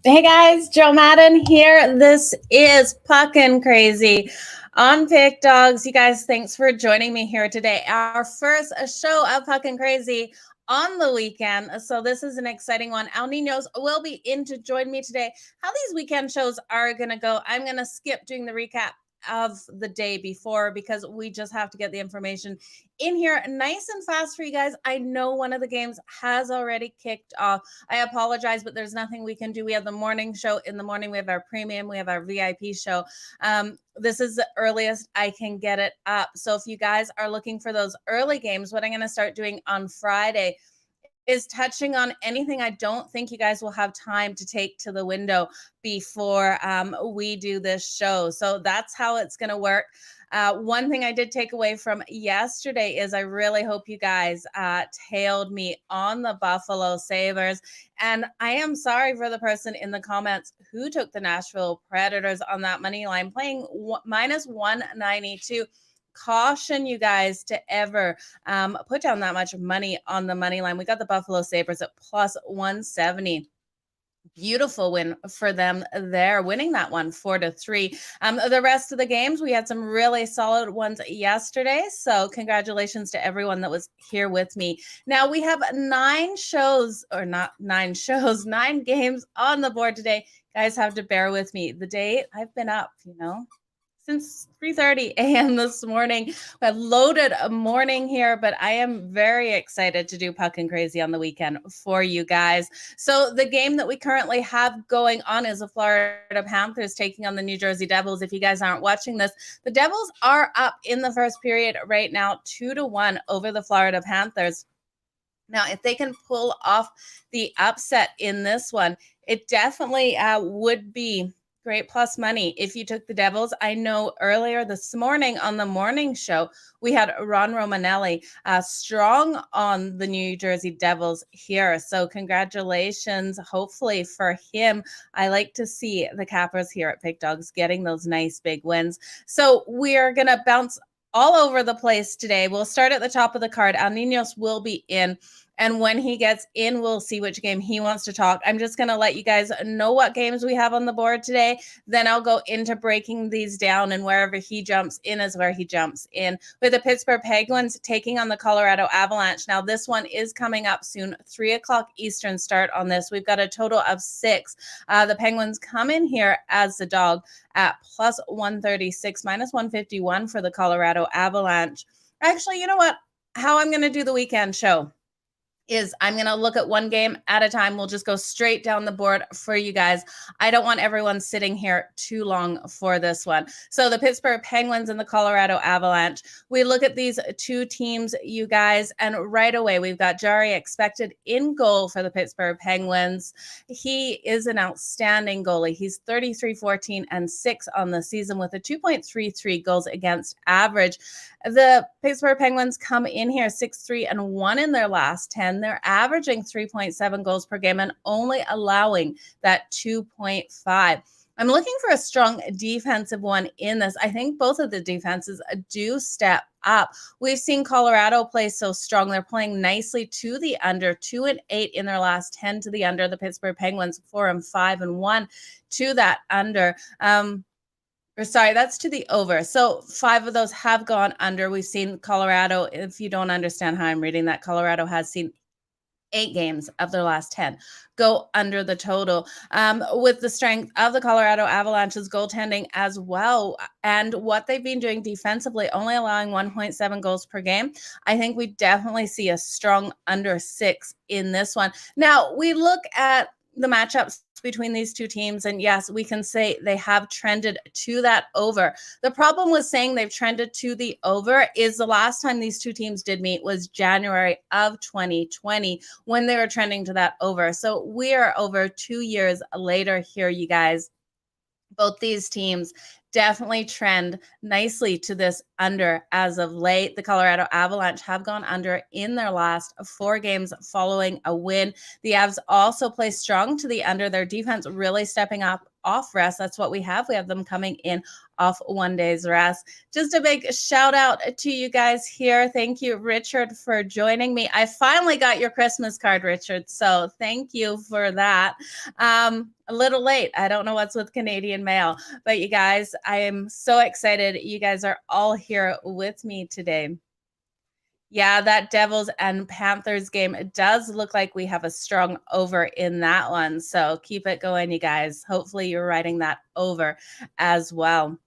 Hey guys, Joe Madden here. This is Puckin Crazy on Pick Dogs. You guys, thanks for joining me here today. Our first show of Puckin Crazy on the weekend. So this is an exciting one. Our Ninos will be in to join me today. How these weekend shows are going to go, I'm going to skip doing the recap of the day before because we just have to get the information in here nice and fast for you guys. I know one of the games has already kicked off. I apologize, but there's nothing we can do. We have the morning show in the morning. We have our premium. We have our VIP show. This is the earliest I can get it up. So if you guys are looking for those early games, what I'm going to start doing on Friday is touching on anything I don't think you guys will have time to take to the window before we do this show. So that's how it's going to work. One thing I did take away from yesterday is I really hope you guys tailed me on the Buffalo Sabres. And I am sorry for the person in the comments who took the Nashville Predators on that money line, playing minus 192. Caution you guys to ever put down that much money on the money line. We got the Buffalo Sabres at plus 170. Beautiful win for them there, winning that one 4-3. The rest of the games, we had some really solid ones yesterday. So congratulations to everyone that was here with me. Now we have 9 shows, or not 9 shows, 9 games on the board today. Guys have to bear with me. The day I've been up, since 3:30 a.m. this morning. We have loaded a morning here, but I am very excited to do Puckin Crazy on the weekend for you guys. So the game that we currently have going on is the Florida Panthers taking on the New Jersey Devils. If you guys aren't watching this, the Devils are up in the first period right now, 2-1 over the Florida Panthers. Now, if they can pull off the upset in this one, it definitely would be great plus money if you took the Devils. I know earlier this morning on the morning show, we had Ron Romanelli strong on the New Jersey Devils here. So congratulations, hopefully for him. I like to see the Cappers here at Pick Dogs getting those nice big wins. So we are going to bounce all over the place today. We'll start at the top of the card. Al Ninos will be in. And when he gets in, we'll see which game he wants to talk. I'm just going to let you guys know what games we have on the board today. Then I'll go into breaking these down, and wherever he jumps in is where he jumps in. With the Pittsburgh Penguins taking on the Colorado Avalanche. Now, this one is coming up soon, 3 o'clock Eastern start on this. We've got a total of 6. The Penguins come in here as the dog at plus 136, minus 151 for the Colorado Avalanche. Actually, you know what? How I'm going to do the weekend show is I'm going to look at one game at a time. We'll just go straight down the board for you guys. I don't want everyone sitting here too long for this one. So the Pittsburgh Penguins and the Colorado Avalanche. We look at these two teams, you guys, and right away we've got Jari expected in goal for the Pittsburgh Penguins. He is an outstanding goalie. He's 33-14-6 on the season with a 2.33 goals against average. The Pittsburgh Penguins come in here 6-3-1 in their last 10. They're averaging 3.7 goals per game and only allowing that 2.5. I'm looking for a strong defensive one in this. I think both of the defenses do step up. We've seen Colorado play so strong. They're playing nicely to the under, 2-8 in their last 10 to the under. The Pittsburgh Penguins 4-5-1 to that under. Sorry, that's to the over. So 5 of those have gone under. We've seen Colorado, if you don't understand how I'm reading that, Colorado has seen 8 games of their last 10 go under the total. With the strength of the Colorado Avalanche's goaltending as well, and what they've been doing defensively, only allowing 1.7 goals per game, I think we definitely see a strong under 6 in this one. Now, we look at the matchups between these two teams, and yes, we can say they have trended to that over. The problem with saying they've trended to the over is the last time these two teams did meet was January of 2020 when they were trending to that over. So we are over 2 years later here, you guys. Both these teams definitely trend nicely to this under as of late. The Colorado Avalanche have gone under in their last 4 games following a win. The Avs also play strong to the under. Their defense really stepping up off rest. That's what we have. We have them coming in off 1 day's rest. Just a big shout out to you guys here. Thank you, Richard, for joining me. I finally got your Christmas card, Richard, so thank you for that. A little late. I don't know what's with Canadian Mail, but you guys, I am so excited. You guys are all here with me today. Yeah, that Devils and Panthers game, it does look like we have a strong over in that one. So keep it going, you guys. Hopefully you're writing that over as well.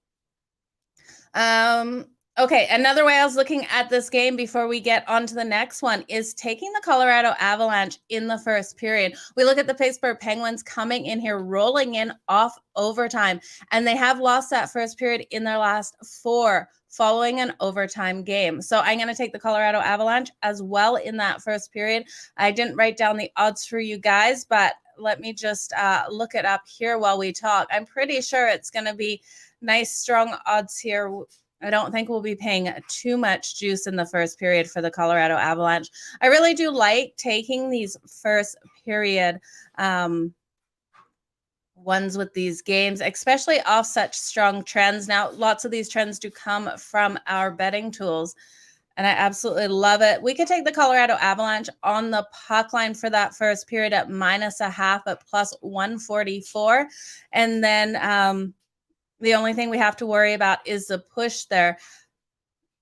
Okay, another way I was looking at this game before we get on to the next one is taking the Colorado Avalanche in the first period. We look at the Pittsburgh Penguins coming in here, rolling in off overtime, and they have lost that first period in their last 4 following an overtime game. So I'm going to take the Colorado Avalanche as well in that first period. I didn't write down the odds for you guys, but let me just look it up here while we talk. I'm pretty sure it's going to be nice, strong odds here. I don't think we'll be paying too much juice in the first period for the Colorado Avalanche. I really do like taking these first period ones with these games, especially off such strong trends. Now, lots of these trends do come from our betting tools, and I absolutely love it. We could take the Colorado Avalanche on the puck line for that first period at -0.5 at +144. And then the only thing we have to worry about is the push there.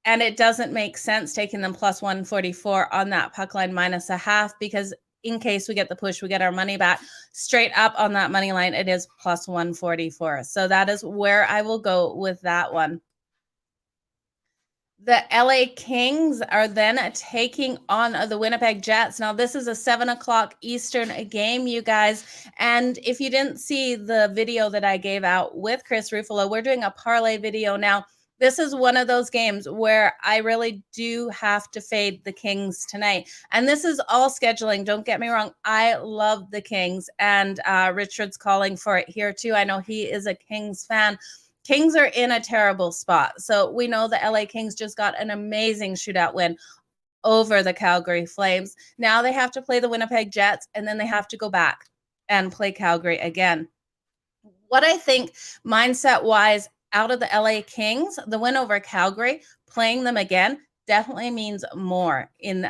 And it doesn't make sense taking them +144 on that puck line -0.5, because in case we get the push, we get our money back. Straight up on that money line, it is +144. So that is where I will go with that one. The LA Kings are then taking on the Winnipeg Jets. Now, this is a 7 o'clock Eastern game, you guys. And if you didn't see the video that I gave out with Chris Ruffalo, we're doing a parlay video now. This is one of those games where I really do have to fade the Kings tonight. And this is all scheduling. Don't get me wrong. I love the Kings. And Richard's calling for it here, too. I know he is a Kings fan. Kings are in a terrible spot. So we know the LA Kings just got an amazing shootout win over the Calgary Flames. Now they have to play the Winnipeg Jets, and then they have to go back and play Calgary again. What I think mindset-wise out of the LA Kings, the win over Calgary, playing them again, definitely means more in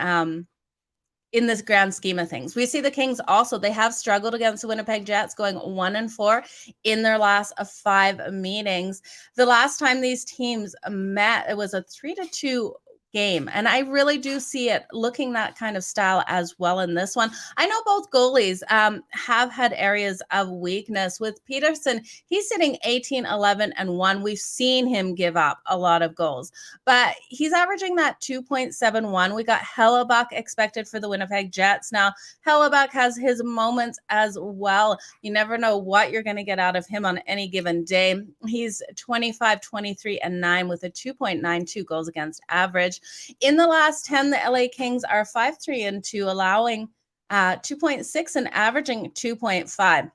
this grand scheme of things. We see the Kings also, they have struggled against the Winnipeg Jets, going 1-4 in their last 5 meetings. The last time these teams met, it was a 3-2 game. And I really do see it looking that kind of style as well in this one. I know both goalies have had areas of weakness. With Peterson, he's sitting 18-11-1. We've seen him give up a lot of goals, but he's averaging that 2.71. We got Hellebuck expected for the Winnipeg Jets. Now, Hellebuck has his moments as well. You never know what you're going to get out of him on any given day. He's 25-23-9 with a 2.92 goals against average. In the last 10, the LA Kings are 5-3-2, allowing 2.6 and averaging 2.5.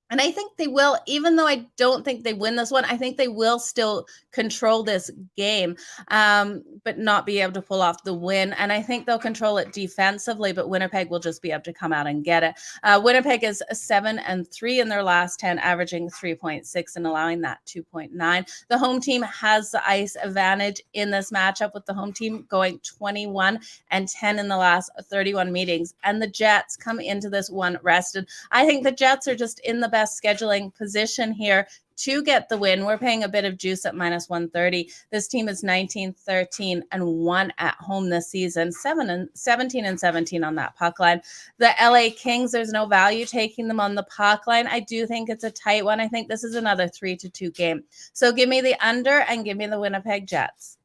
And I think they will, even though I don't think they win this one, I think they will still control this game, but not be able to pull off the win. And I think they'll control it defensively, but Winnipeg will just be able to come out and get it. Winnipeg is 7-3 in their last 10, averaging 3.6 and allowing that 2.9. The home team has the ice advantage in this matchup, with the home team going 21-10 in the last 31 meetings. And the Jets come into this one rested. I think the Jets are just in the best scheduling position here to get the win. We're paying a bit of juice at -130. This team is 19-13-1 at home this season, 17-17 on that puck line. The LA Kings, there's no value taking them on the puck line. I do think it's a tight one. I think this is another 3-2 game. So give me the under and give me the Winnipeg Jets.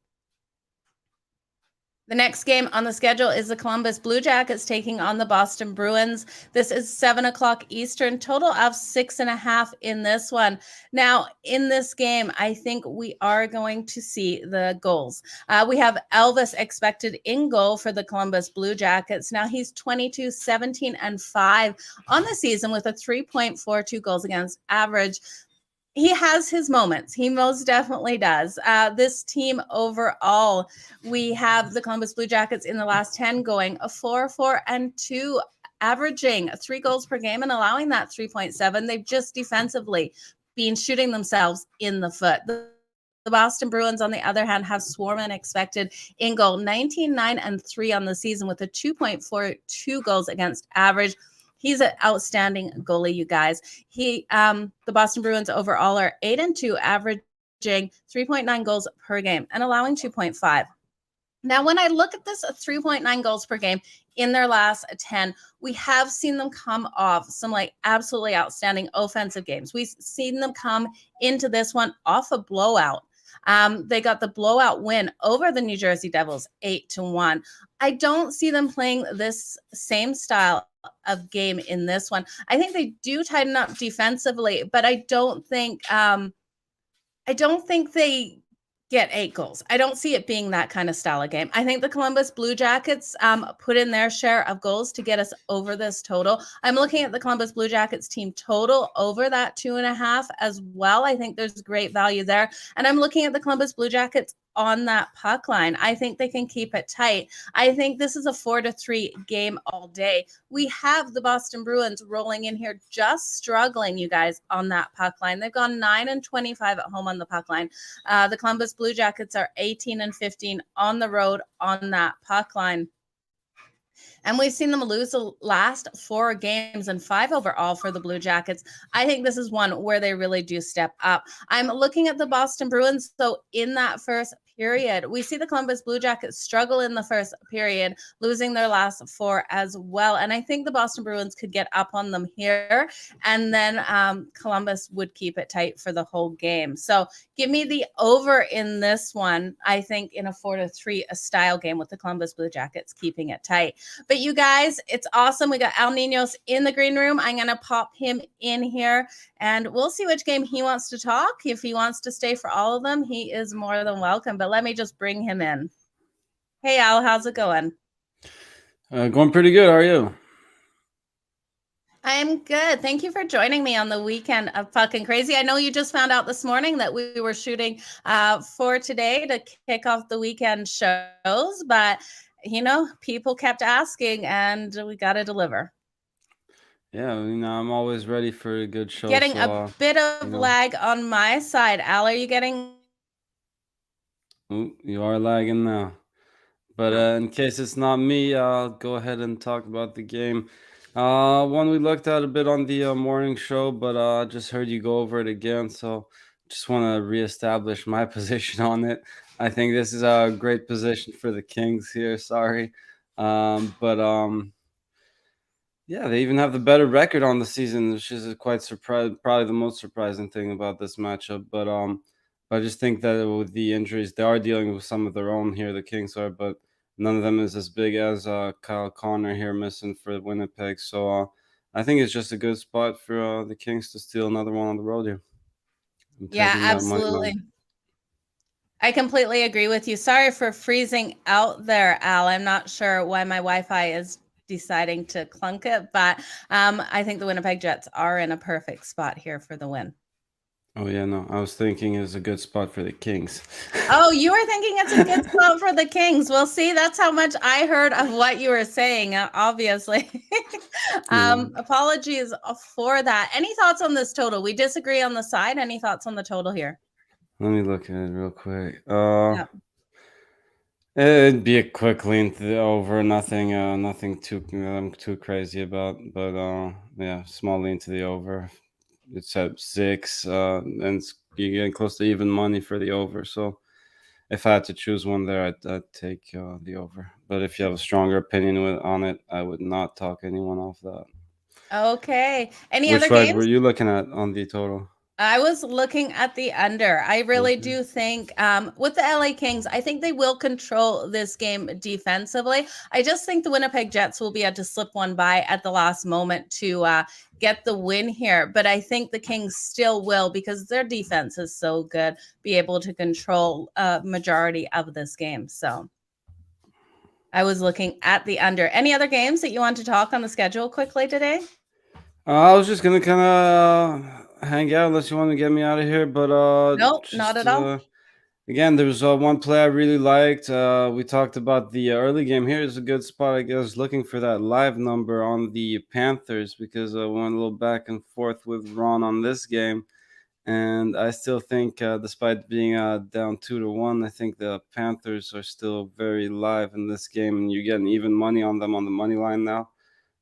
The next game on the schedule is the Columbus Blue Jackets taking on the Boston Bruins. This is 7 o'clock Eastern, total of 6.5 in this one. Now, in this game, I think we are going to see the goals. We have Elvis expected in goal for the Columbus Blue Jackets. Now, he's 22-17-5 on the season with a 3.42 goals against average. He has his moments. He most definitely does. This team overall, we have the Columbus Blue Jackets in the last 10 going a 4-4-2, averaging 3 goals per game and allowing that 3.7. They've just defensively been shooting themselves in the foot. The Boston Bruins, on the other hand, have swarm and expected in goal 19, 9, and 3 on the season with a 2.42 goals against average. He's an outstanding goalie, you guys. The Boston Bruins overall are 8-2, averaging 3.9 goals per game and allowing 2.5. Now, when I look at this 3.9 goals per game in their last 10, we have seen them come off some like absolutely outstanding offensive games. We've seen them come into this one off a blowout. They got the blowout win over the New Jersey Devils 8-1. I don't see them playing this same style of game in this one. I think they do tighten up defensively, but I don't think they get 8 goals. I don't see it being that kind of style of game. I think the Columbus Blue Jackets put in their share of goals to get us over this total. I'm looking at the Columbus Blue Jackets team total over that 2.5 as well. I think there's great value there. And I'm looking at the Columbus Blue Jackets on that puck line. I think they can keep it tight. I think this is a 4-3 game all day. We have the Boston Bruins rolling in here, just struggling, you guys, on that puck line. They've gone 9-25 at home on the puck line. The Columbus Blue Jackets are 18-15 on the road on that puck line. And we've seen them lose the last 4 games and 5 overall for the Blue Jackets. I think this is one where they really do step up. I'm looking at the Boston Bruins. So in that first period, we see the Columbus Blue Jackets struggle in the first period, losing their last 4 as well. And I think the Boston Bruins could get up on them here. And then Columbus would keep it tight for the whole game. So give me the over in this one. I think in a 4-3 style game with the Columbus Blue Jackets keeping it tight. But you guys, it's awesome. We got Ninos in the green room. I'm going to pop him in here and we'll see which game he wants to talk. If he wants to stay for all of them, he is more than welcome. But let me just bring him in. Hey, Al, how's it going? Going pretty good. How are you? I'm good. Thank you for joining me on the weekend of Puckin Crazy. I know you just found out this morning that we were shooting for today to kick off the weekend shows, but people kept asking and we got to deliver. Yeah, I'm always ready for a good show. Getting a bit of lag on my side. Al, are you getting? Ooh, you are lagging now. But in case it's not me, I'll go ahead and talk about the game. One we looked at a bit on the morning show, but I just heard you go over it again, so just want to reestablish my position on it. I think this is a great position for the Kings here. Sorry, but yeah, they even have the better record on the season, which is quite surprised. Probably the most surprising thing about this matchup. But I just think that with the injuries, they are dealing with some of their own here. The Kings are, but none of them is as big as Kyle Connor here missing for Winnipeg. So I think it's just a good spot for the Kings to steal another one on the road here. Yeah, absolutely. I completely agree with you. Sorry for freezing out there, Al. I'm not sure why my Wi-Fi is deciding to clunk it, but I think the Winnipeg Jets are in a perfect spot here for the win. Oh, yeah, no. I was thinking it was a good spot for the Kings. Oh, you were thinking it's a good spot for the Kings. Well, see, that's how much I heard of what you were saying, obviously. Apologies for that. Any thoughts on this total? We disagree on the side. Any thoughts on the total here? Let me look at it real quick. It'd be a quick lean to the over. Nothing too crazy about. But yeah, small lean to the over. It's at 6, and you're getting close to even money for the over. So if I had to choose one there, I'd take the over. But if you have a stronger opinion on it, I would not talk anyone off that. Okay. Any Which other side games? were you looking at on the total? I was looking at the under. I really do think with the LA Kings, I think they will control this game defensively. I just think the Winnipeg Jets will be able to slip one by at the last moment to get the win here. But I think the Kings still will, because their defense is so good, be able to control a majority of this game. So I was looking at the under. Any other games that you want to talk on the schedule quickly today? I was just gonna kind of hang out unless you want to get me out of here. But Nope, not just at all. again, there was one play I really liked. We talked about the early game. Here is a good spot, I guess, looking for that live number on the Panthers because I went a little back and forth with Ron on this game. And I still think, despite being down 2-1, I think the Panthers are still very live in this game, and you're getting even money on them on the money line now.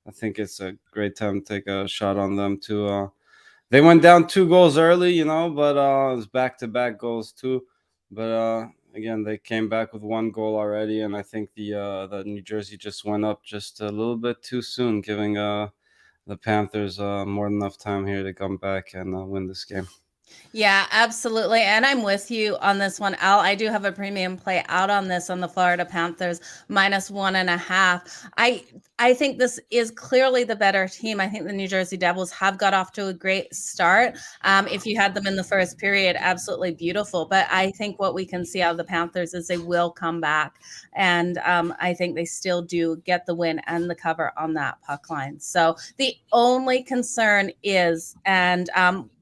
I think it's a great time to take a shot on them too. They went down 2 goals early, but it was back-to-back goals too. But again, they came back with 1 goal already, and I think the New Jersey just went up just a little bit too soon, giving the Panthers more than enough time here to come back and win this game. Yeah, absolutely. And I'm with you on this one, Al. I do have a premium play out on this on the Florida Panthers -1.5. I think this is clearly the better team. I think the New Jersey Devils have got off to a great start. If you had them in the first period, absolutely beautiful. But I think what we can see out of the Panthers is they will come back. And I think they still do get the win and the cover on that puck line. So the only concern is, and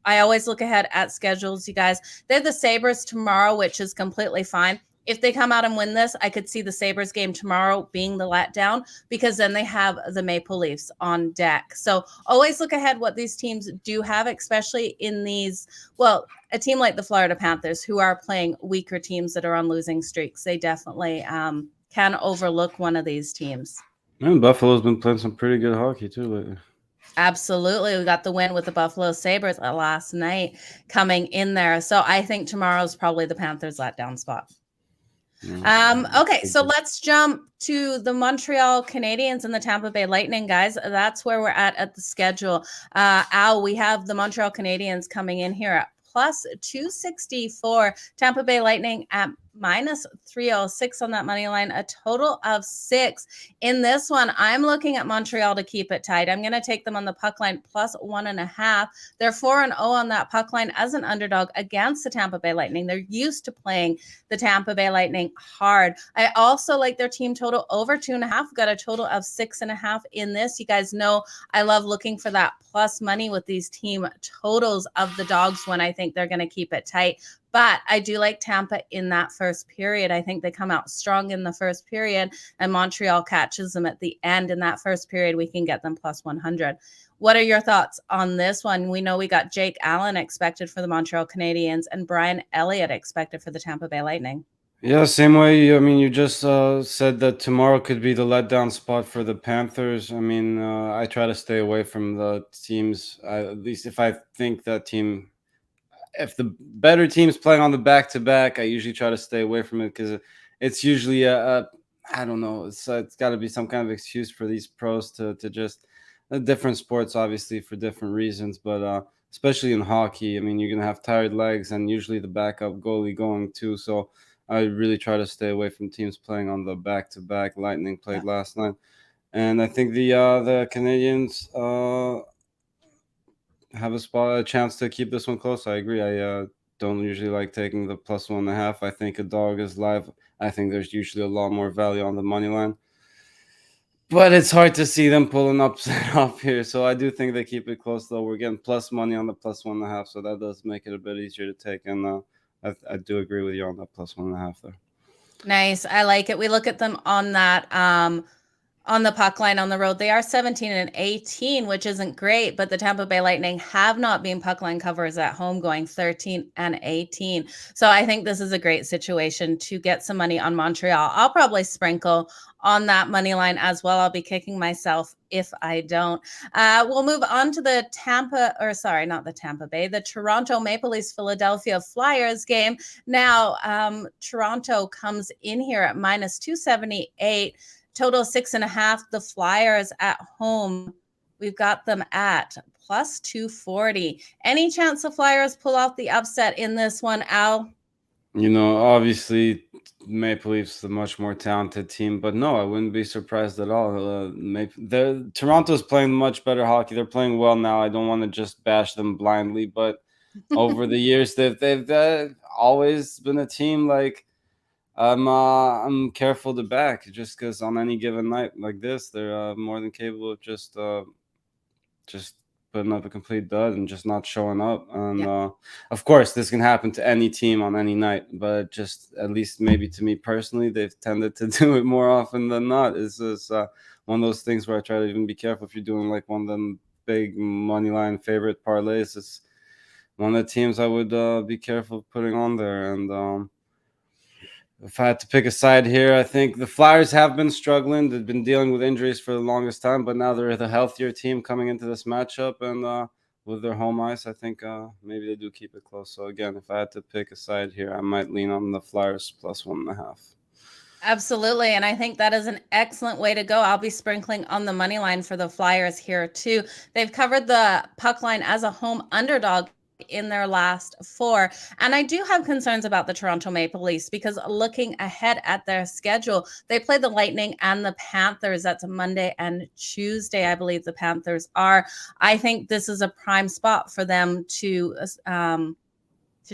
I always look ahead at schedules, you guys. They're the Sabres tomorrow, which is completely fine. If they come out and win this, I could see the Sabres game tomorrow being the letdown because then they have the Maple Leafs on deck. So always look ahead what these teams do have, especially in these, well, a team like the Florida Panthers who are playing weaker teams that are on losing streaks. They definitely can overlook one of these teams. And Buffalo's been playing some pretty good hockey too lately. Absolutely. We got the win with the Buffalo Sabres last night coming in there. So I think tomorrow's probably the Panthers letdown spot. Okay, so let's jump to the Montreal Canadiens and the Tampa Bay Lightning, guys. That's where we're at the schedule. Al, we have the Montreal Canadiens coming in here at +264. Tampa Bay Lightning at -306 on that money line, a total of 6. In this one, I'm looking at Montreal to keep it tight. I'm going to take them on the puck line +1.5. They're 4-0 on that puck line as an underdog against the Tampa Bay Lightning. They're used to playing the Tampa Bay Lightning hard. I also like their team total over 2.5. Got a total of 6.5 in this. You guys know I love looking for that plus money with these team totals of the dogs when I think they're going to keep it tight. But I do like Tampa in that first period. I think they come out strong in the first period and Montreal catches them at the end. In that first period, we can get them +100. What are your thoughts on this one? We know we got Jake Allen expected for the Montreal Canadiens and Brian Elliott expected for the Tampa Bay Lightning. Yeah, same way. I mean, you just said that tomorrow could be the letdown spot for the Panthers. I mean, I try to stay away from the teams, at least if I think that team, if the better team's playing on the back-to-back, I usually try to stay away from it because it's usually I don't know, it's got to be some kind of excuse for these pros to just different sports, obviously for different reasons, but especially in hockey, I mean, you're gonna have tired legs and usually the backup goalie going too. So I really try to stay away from teams playing on the back-to-back. Lightning played last night, and I think the Canadians have a chance to keep this one close. I agree. I don't usually like taking the +1.5. I think a dog is live. I think there's usually a lot more value on the money line, but it's hard to see them pulling upset off here. So I do think they keep it close, though. We're getting plus money on the +1.5, so that does make it a bit easier to take. And I do agree with you on that +1.5 there. Nice. I like it. We look at them on that on the puck line on the road. They are 17-18, which isn't great, but the Tampa Bay Lightning have not been puck line covers at home, going 13-18. So I think this is a great situation to get some money on Montreal. I'll probably sprinkle on that money line as well. I'll be kicking myself if I don't. We'll move on to the the Toronto Maple Leafs Philadelphia Flyers game. Now, Toronto comes in here at -278. Total 6.5. The Flyers at home, we've got them at +240. Any chance the Flyers pull out the upset in this one, Al? Obviously, Maple Leafs the much more talented team, but no, I wouldn't be surprised at all. Toronto's playing much better hockey. They're playing well now. I don't want to just bash them blindly, but over the years, they've always been a team like I'm careful to back just because on any given night like this, they're more than capable of just putting up a complete dud and just not showing up. And of course, this can happen to any team on any night, but just at least maybe to me personally, they've tended to do it more often than not. It's just one of those things where I try to even be careful if you're doing like one of them big money line favorite parlays. It's one of the teams I would be careful putting on there. And if I had to pick a side here, I think the Flyers have been struggling. They've been dealing with injuries for the longest time, but now they're the healthier team coming into this matchup. And with their home ice, I think maybe they do keep it close. So again, if I had to pick a side here, I might lean on the Flyers plus 1.5. Absolutely. And I think that is an excellent way to go. I'll be sprinkling on the money line for the Flyers here too. They've covered the puck line as a home underdog in their last 4. And I do have concerns about the Toronto Maple Leafs because looking ahead at their schedule, they play the Lightning and the Panthers. That's Monday and Tuesday, I believe the Panthers are. I think this is a prime spot for them to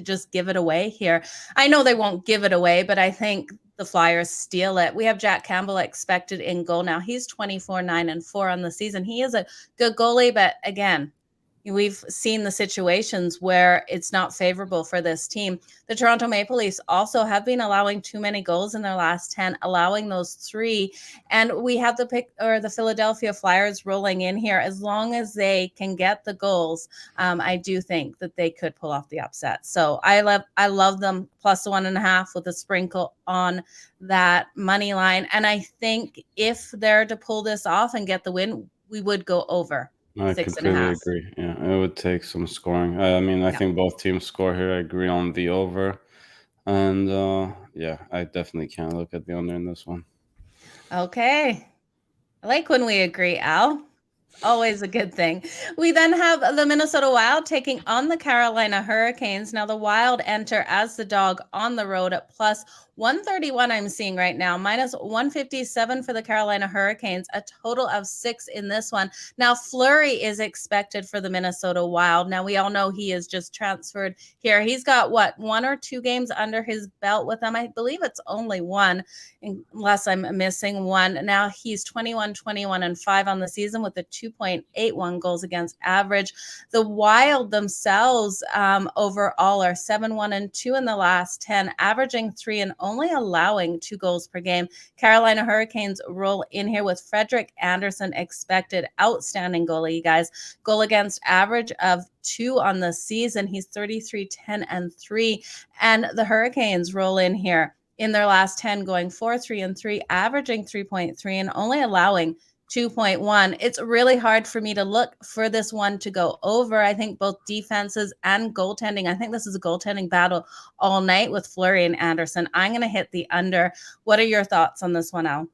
just give it away here. I know they won't give it away, but I think the Flyers steal it. We have Jack Campbell expected in goal now. He's 24-9-4 on the season. He is a good goalie, but again, we've seen the situations where it's not favorable for this team. The Toronto Maple Leafs also have been allowing too many goals in their last 10, allowing those 3. And we have the Philadelphia Flyers rolling in here. As long as they can get the goals, I do think that they could pull off the upset. So I love them plus 1.5 with a sprinkle on that money line. And I think if they're to pull this off and get the win, we would go over. I 6.5. completely agree. Yeah, it would take some scoring. I mean, I think both teams score here. I agree on the over. And yeah, I definitely can't look at the under in this one. Okay. I like when we agree, Al. Always a good thing. We then have the Minnesota Wild taking on the Carolina Hurricanes. Now the Wild enter as the dog on the road at plus 131 I'm seeing right now, minus 157 for the Carolina Hurricanes, a total of 6 in this one. Now Fleury is expected for the Minnesota Wild. Now we all know he is just transferred here. He's got 1 or 2 games under his belt with them. I believe it's only 1, unless I'm missing one. Now he's 21-21-5 on the season with a 2.81 goals against average. The Wild themselves overall are 7-1-2 in the last 10, averaging 3 and only allowing 2 goals per game. Carolina Hurricanes roll in here with Frederik Andersen expected. Outstanding goalie, you guys. Goal against average of 2 on the season. He's 33-10-3. And the Hurricanes roll in here in their last 10, going 4-3-3, averaging 3.3 and only allowing 2.1. It's really hard for me to look for this one to go over. I think both defenses and goaltending. I think this is a goaltending battle all night with Fleury and Andersen. I'm going to hit the under. What are your thoughts on this one, Al?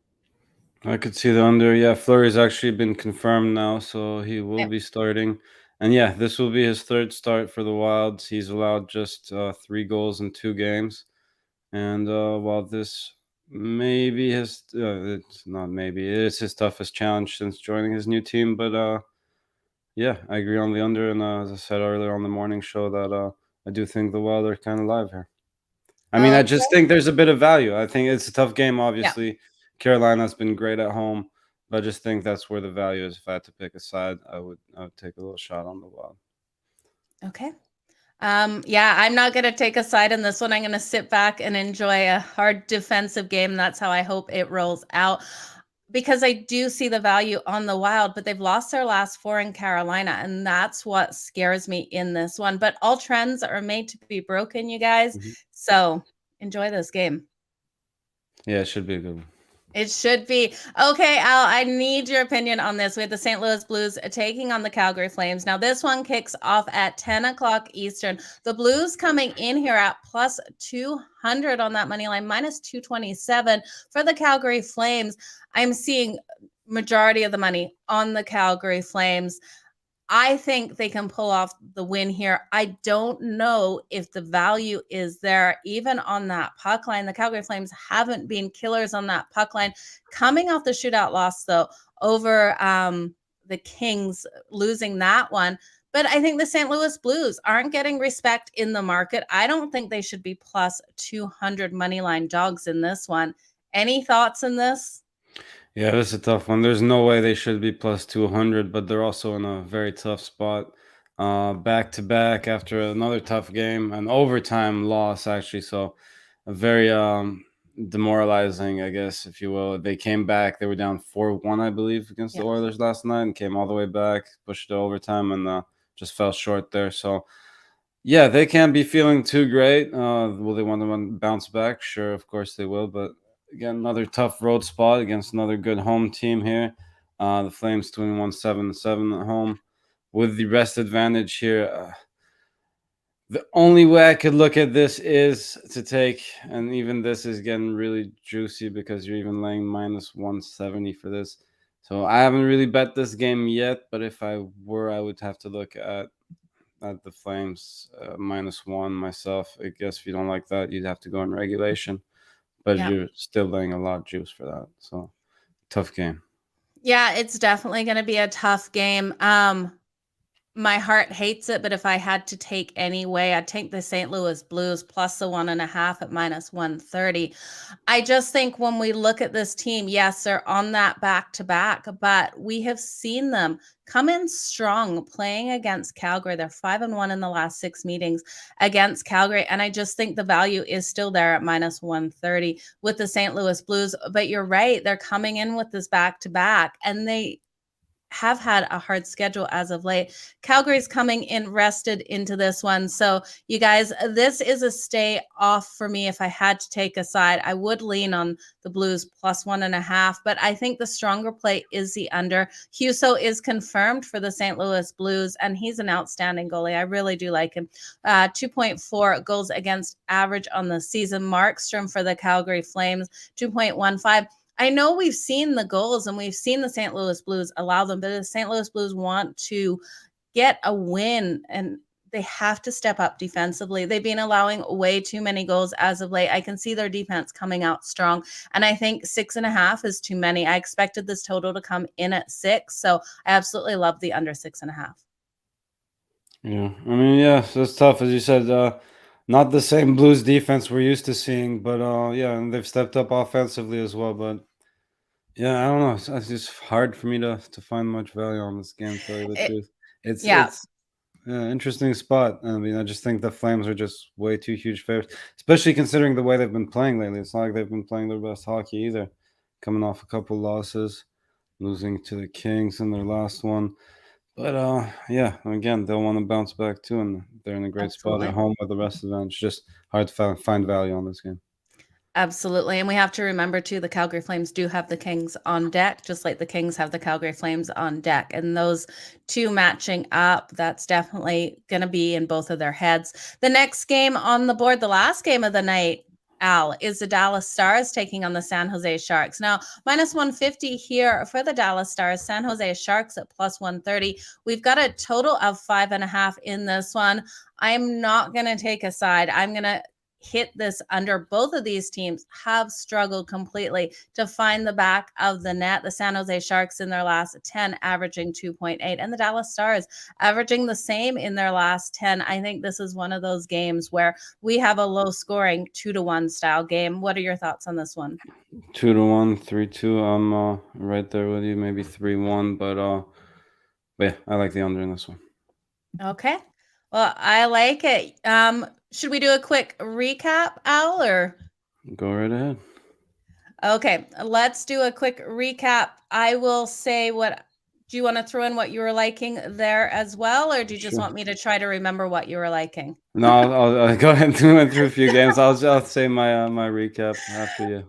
I could see the under. Yeah, Fleury's actually been confirmed now, so he will be starting. And yeah, this will be his 3rd start for the Wilds. He's allowed just 3 goals in 2 games. And while this maybe it's not maybe, it is his toughest challenge since joining his new team. But yeah, I agree on the under. And as I said earlier on the morning show, that I do think the Wild are kind of live here. I mean, I just think there's a bit of value. I think it's a tough game, obviously. Yeah. Carolina's been great at home, but I just think that's where the value is. If I had to pick a side, I would take a little shot on the Wild. Okay. Yeah, I'm not going to take a side in this one. I'm going to sit back and enjoy a hard defensive game. That's how I hope it rolls out, because I do see the value on the Wild, but they've lost their last 4 in Carolina, and that's what scares me in this one. But all trends are made to be broken, you guys. Mm-hmm. So enjoy this game. Yeah, it should be a good one. It should be. Okay, Al, I need your opinion on this. We have the St. Louis Blues taking on the Calgary Flames. Now, this one kicks off at 10 o'clock Eastern. The Blues coming in here at plus 200 on that money line, minus 227 for the Calgary Flames. I'm seeing majority of the money on the Calgary Flames. I think they can pull off the win here. I don't know if the value is there, even on that puck line. The Calgary Flames haven't been killers on that puck line. Coming off the shootout loss, though, over the Kings, losing that one. But I think the St. Louis Blues aren't getting respect in the market. I don't think they should be plus 200 money line dogs in this one. Any thoughts on this? Yeah, this is a tough one. There's no way they should be plus 200, but they're also in a very tough spot. Back to back after another tough game, an overtime loss, actually. So, a very demoralizing, I guess, if you will. They came back. They were down 4-1, I believe, against the Yeah. Oilers last night and came all the way back, pushed to overtime, and just fell short there. So, yeah, they can't be feeling too great. Will they want to bounce back? Sure, of course they will. But again, another tough road spot against another good home team here. The Flames 21-7-7 at home with the rest advantage here. The only way I could look at this is to take, and even this is getting really juicy because you're even laying minus 170 for this. So I haven't really bet this game yet, but if I were, I would have to look at the Flames -1 myself. I guess if you don't like that, you'd have to go in regulation, but Yeah. you're still laying a lot of juice for that. So tough game. Yeah, it's definitely going to be a tough game. My heart hates it, but if I had to take any way, I'd take the St. Louis Blues plus the 1.5 at minus 130. I just think when we look at this team, yes, they're on that back to back, but we have seen them come in strong playing against Calgary. They're 5-1 in the last 6 meetings against Calgary. And I just think the value is still there at minus 130 with the St. Louis Blues. But you're right, they're coming in with this back to back, and they have had a hard schedule as of late. Calgary's coming in rested into this one. So, you guys, this is a stay off for me. If I had to take a side, I would lean on the Blues plus 1.5, but I think the stronger play is the under. Huso is confirmed for the St. Louis Blues, and he's an outstanding goalie. I really do like him. 2.4 goals against average on the season. Markstrom for the Calgary Flames, 2.15. I know we've seen the goals and we've seen the St. Louis Blues allow them, but the St. Louis Blues want to get a win and they have to step up defensively. They've been allowing way too many goals as of late. I can see their defense coming out strong. And I think 6.5 is too many. I expected this total to come in at 6. So I absolutely love the under 6.5. Yeah, I mean, yeah, so it's tough as you said. Not the same Blues defense we're used to seeing, but yeah, and they've stepped up offensively as well. But yeah, I don't know. It's just hard for me to find much value on this game. To tell you the It, truth, it's yeah, it's interesting spot. I mean, I just think the Flames are just way too huge favorites, especially considering the way they've been playing lately. It's not like they've been playing their best hockey either, coming off a couple losses, losing to the Kings in their last one. But yeah, again, they'll want to bounce back too, and they're in a great spot at absolutely. home with the rest of them. It's just hard to find value on this game. Absolutely. And we have to remember too, the Calgary Flames do have the Kings on deck, just like the Kings have the Calgary Flames on deck. And those two matching up, that's definitely going to be in both of their heads. The next game on the board, the last game of the night, Al, is the Dallas Stars taking on the San Jose Sharks. Now, minus 150 here for the Dallas Stars, San Jose Sharks at plus 130. We've got a total of 5.5 in this one. I'm not going to take a side. I'm going to hit this under. Both of these teams have struggled completely to find the back of the net. The San Jose Sharks in their last 10 averaging 2.8, and the Dallas Stars averaging the same in their last 10. I think this is one of those games where we have a low scoring 2-1 style game. What are your thoughts on this one? 2-1, 3-2. I'm right there with you. Maybe 3-1, but yeah, I like the under in this one. Okay. Well, I like it. Should we do a quick recap, Al, or? Go right ahead. Okay, let's do a quick recap. I will say what do you want to throw in what you were liking there as well, or do you just Sure. want me to try to remember what you were liking? No, I'll go ahead and went through a few games. I'll say my recap after you.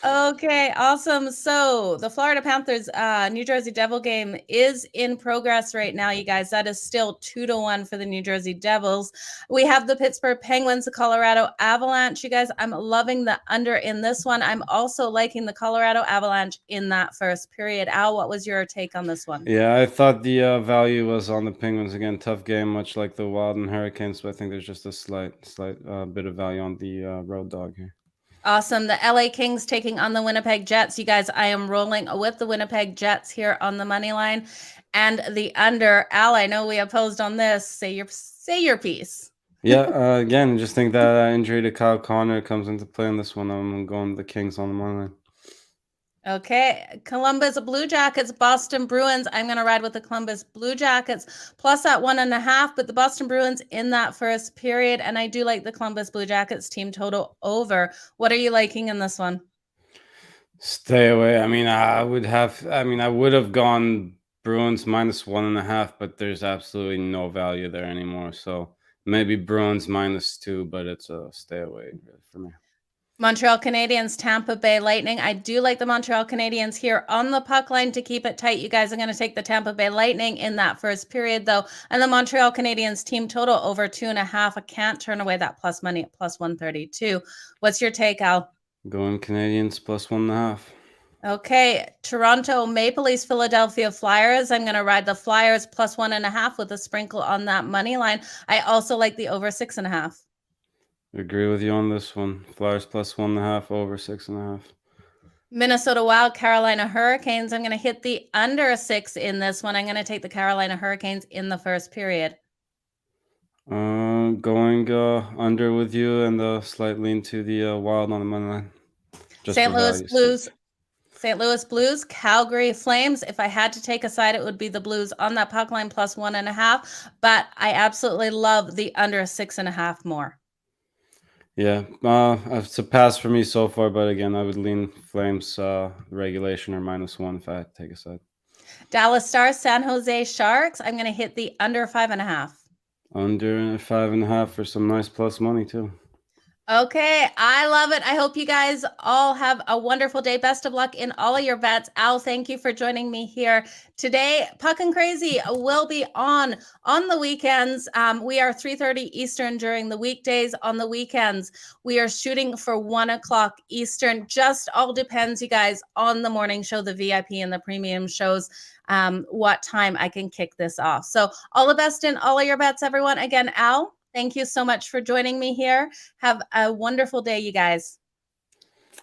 Okay, awesome. So the Florida Panthers, New Jersey Devil game is in progress right now, you guys. That is still 2-1 for the New Jersey Devils. We have the Pittsburgh Penguins, the Colorado Avalanche. You guys, I'm loving the under in this one. I'm also liking the Colorado Avalanche in that first period. Al, what was your take on this one? Yeah, I thought the value was on the Penguins again. Tough game, much like the Wild and Hurricanes. But I think there's just a slight bit of value on the road dog here. Awesome. The LA Kings taking on the Winnipeg Jets. You guys, I am rolling with the Winnipeg Jets here on the money line and the under. Al, I know we opposed on this. Say your piece. Yeah, again, just think that injury to Kyle Connor comes into play in this one. I'm going the Kings on the money line. Okay, Columbus Blue Jackets, Boston Bruins. I'm going to ride with the Columbus Blue Jackets plus at 1.5, but the Boston Bruins in that first period. And I do like the Columbus Blue Jackets team total over. What are you liking in this one? Stay away. I mean, I would have gone Bruins -1.5, but there's absolutely no value there anymore. So maybe Bruins -2, but it's a stay away for me. Montreal Canadiens, Tampa Bay Lightning. I do like the Montreal Canadiens here on the puck line to keep it tight. You guys are going to take the Tampa Bay Lightning in that first period, though. And the Montreal Canadiens team total over 2.5. I can't turn away that plus money at plus 132. What's your take, Al? Going Canadians +1.5. Okay, Toronto Maple Leafs, Philadelphia Flyers. I'm going to ride the Flyers plus 1.5 with a sprinkle on that money line. I also like the over 6.5. Agree with you on this one. Flyers +1.5, over 6.5. Minnesota Wild, Carolina Hurricanes. I'm going to hit the under 6 in this one. I'm going to take the Carolina Hurricanes in the first period. Going under with you and slight lean to the Wild on the money line. Just St. for Louis value's Blues. sake. St. Louis Blues, Calgary Flames. If I had to take a side, it would be the Blues on that puck line plus 1.5. But I absolutely love the under 6.5 more. Yeah, it's a pass for me so far, but again, I would lean Flames regulation or -1 if I had to take a side. Dallas Stars, San Jose Sharks. I'm going to hit the under 5.5. Under 5.5 for some nice plus money too. Okay, I love it. I hope you guys all have a wonderful day. Best of luck in all of your bets. Al, thank you for joining me here today. Puckin Crazy will be on the weekends. We are 3:30 Eastern during the weekdays. On the weekends, we are shooting for 1 o'clock Eastern. Just all depends, you guys, on the morning show, the VIP and the premium shows, what time I can kick this off. So all the best in all of your bets, everyone. Again, Al, thank you so much for joining me here. Have a wonderful day, you guys.